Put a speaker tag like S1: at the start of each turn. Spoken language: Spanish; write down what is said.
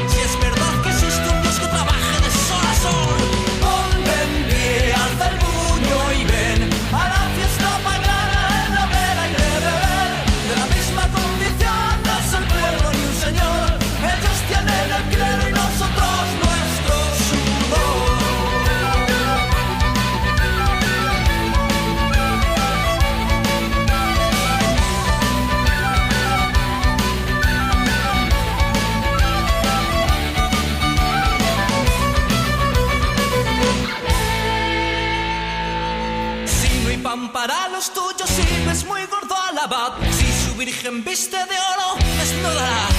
S1: Si es verdad que existe un Dios que trabaje de sol a sol. Ponte en pie, alza el puño y ven a la fiesta pagana en la hoguera y de beber. De la misma condición no es el pueblo ni un señor. Ellos tienen el clero y nosotros nuestro sudor. Pan para los tuyos, si ves muy gordo al abad. Si su virgen viste de oro, desnudará.